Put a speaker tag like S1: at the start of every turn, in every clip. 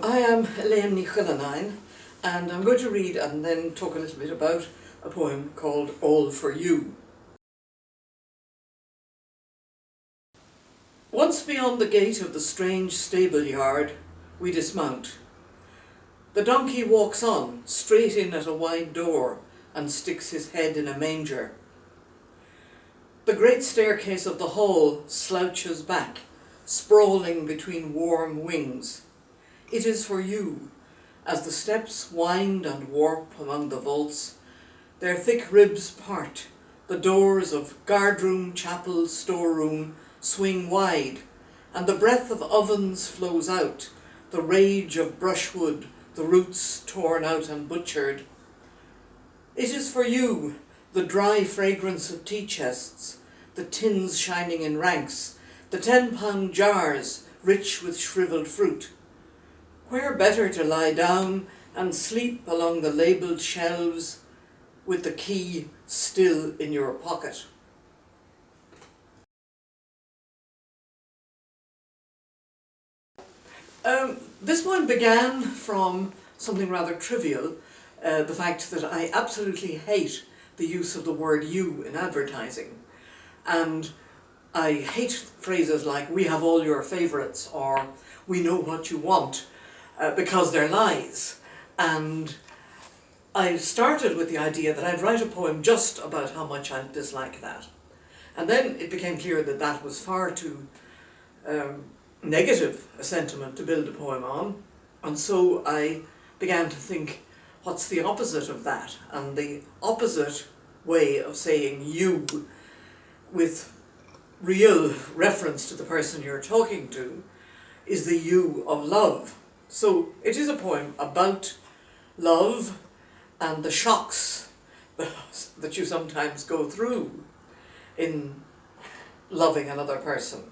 S1: I am Eileán Chuilleanáin, and I'm going to read and then talk a little bit about a poem called All for You. Once beyond the gate of the strange stable yard, we dismount. The donkey walks on, straight in at a wide door, and sticks his head in a manger. The great staircase of the hall slouches back, sprawling between warm wings. It is for you, as the steps wind and warp among the vaults, their thick ribs part, the doors of guardroom, chapel, storeroom swing wide, and the breath of ovens flows out, the rage of brushwood, the roots torn out and butchered. It is for you, the dry fragrance of tea chests, the tins shining in ranks, the 10-pound jars rich with shriveled fruit. Where better to lie down and sleep along the labelled shelves with the key still in your pocket? This one began from something rather trivial, the fact that I absolutely hate the use of the word you in advertising. And I hate phrases like, we have all your favourites, or we know what you want, because they're lies. And I started with the idea that I'd write a poem just about how much I dislike that. And then it became clear that that was far too negative a sentiment to build a poem on. And so I began to think, what's the opposite of that? And the opposite way of saying you with real reference to the person you're talking to is the you of love. So it is a poem about love and the shocks that you sometimes go through in loving another person.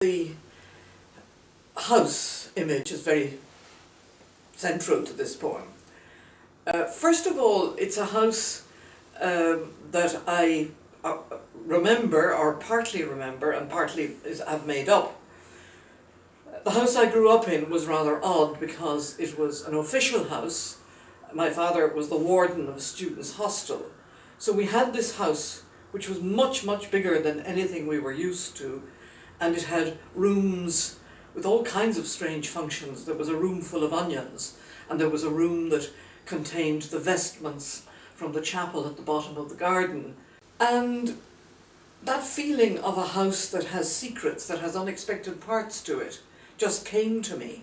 S1: The house image is very central to this poem. First of all, it's a house that I remember, or partly remember, and partly have made up. The house I grew up in was rather odd because it was an official house. My father was the warden of a students' hostel. So we had this house which was much, much bigger than anything we were used to, and it had rooms with all kinds of strange functions. There was a room full of onions, and there was a room that contained the vestments from the chapel at the bottom of the garden. And that feeling of a house that has secrets, that has unexpected parts to it, just came to me.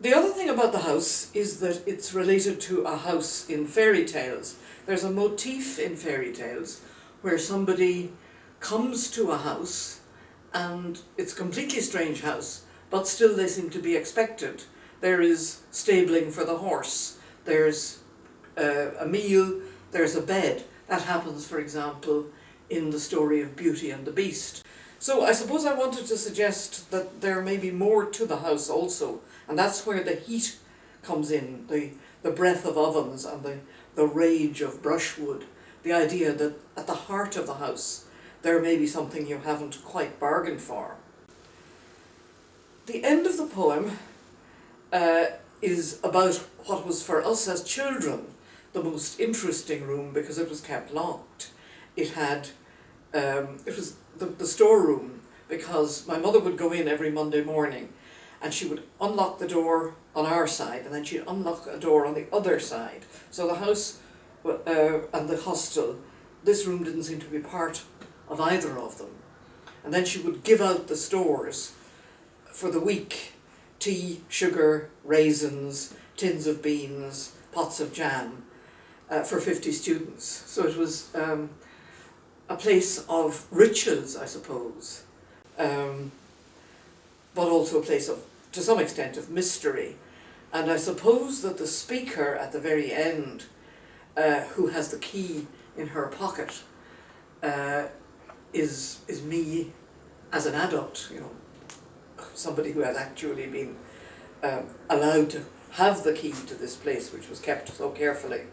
S1: The other thing about the house is that it's related to a house in fairy tales. There's a motif in fairy tales where somebody comes to a house and it's a completely strange house, but still they seem to be expected. There is stabling for the horse, there's a meal, there's a bed. That happens, for example, in the story of Beauty and the Beast. So I suppose I wanted to suggest that there may be more to the house also, and that's where the heat comes in, the breath of ovens and the rage of brushwood, the idea that at the heart of the house there may be something you haven't quite bargained for. The end of the poem is about what was for us as children the most interesting room because it was kept locked. It was the storeroom, because my mother would go in every Monday morning and she would unlock the door on our side and then she'd unlock a door on the other side. So the house and the hostel, this room didn't seem to be part of either of them. And then she would give out the stores for the week: tea, sugar, raisins, tins of beans, pots of jam, for 50 students. So it was a place of riches, I suppose, but also a place of, to some extent, of mystery. And I suppose that the speaker at the very end, who has the key in her pocket, is me as an adult, you know, somebody who has actually been allowed to have the key to this place which was kept so carefully.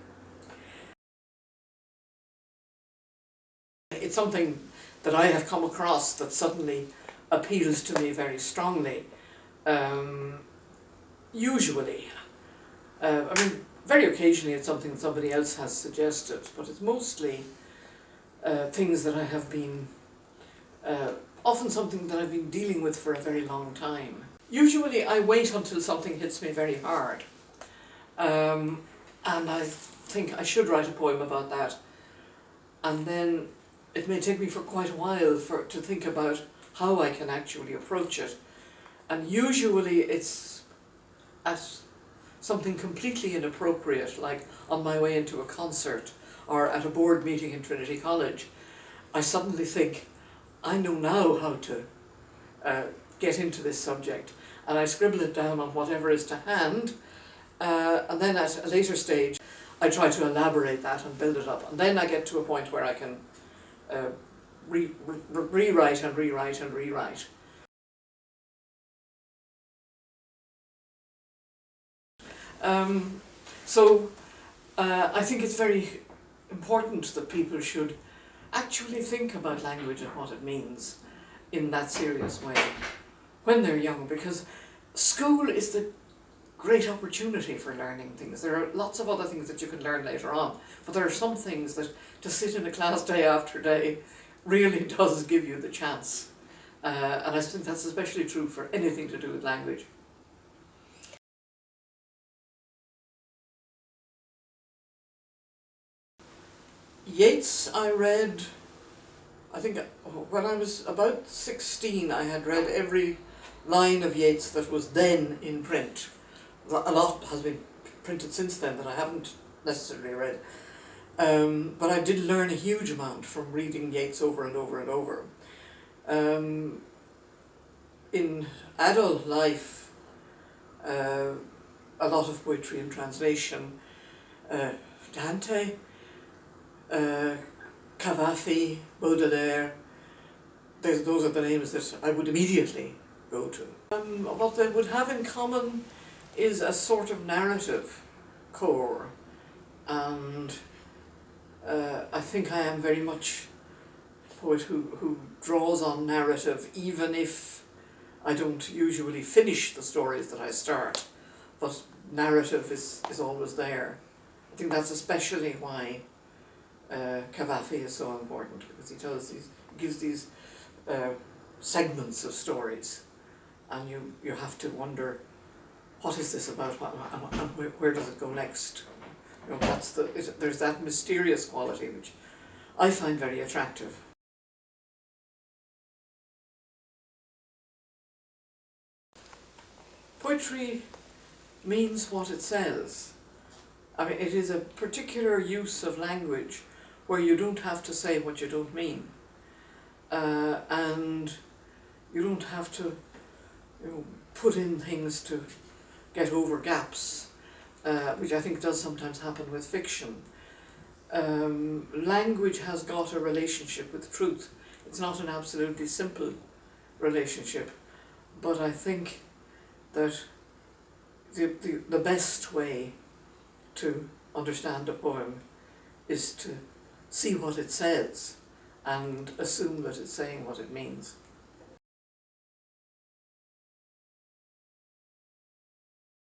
S1: It's something that I have come across that suddenly appeals to me very strongly. Usually. I mean, very occasionally it's something somebody else has suggested, but it's mostly things that I have been, often something that I've been dealing with for a very long time. Usually I wait until something hits me very hard, and I think I should write a poem about that, and then it may take me for quite a while to think about how I can actually approach it, and usually it's at something completely inappropriate, like on my way into a concert or at a board meeting in Trinity College. I suddenly think, I know now how to get into this subject, and I scribble it down on whatever is to hand, and then at a later stage I try to elaborate that and build it up, and then I get to a point where I can rewrite and rewrite and rewrite. I think it's very important that people should actually think about language and what it means in that serious way when they're young, because school is the great opportunity for learning things. There are lots of other things that you can learn later on, but there are some things that to sit in a class day after day really does give you the chance. And I think that's especially true for anything to do with language. Yeats I read, I think when I was about 16 I had read every line of Yeats that was then in print. A lot has been printed since then that I haven't necessarily read. But I did learn a huge amount from reading Yeats over and over and over. In adult life, a lot of poetry in translation, Dante, Cavafy, Baudelaire, those are the names that I would immediately go to. What they would have in common is a sort of narrative core, and I think I am very much a poet who draws on narrative, even if I don't usually finish the stories that I start, but narrative is always there. I think that's especially why Cavafy is so important, because he gives these segments of stories, and you have to wonder, what is this about, and where does it go next? You know, there's that mysterious quality which I find very attractive. Poetry means what it says. I mean, it is a particular use of language where you don't have to say what you don't mean, and you don't have to, put in things to get over gaps, which I think does sometimes happen with fiction. Language has got a relationship with truth. It's not an absolutely simple relationship, but I think that the best way to understand a poem is to see what it says and assume that it's saying what it means.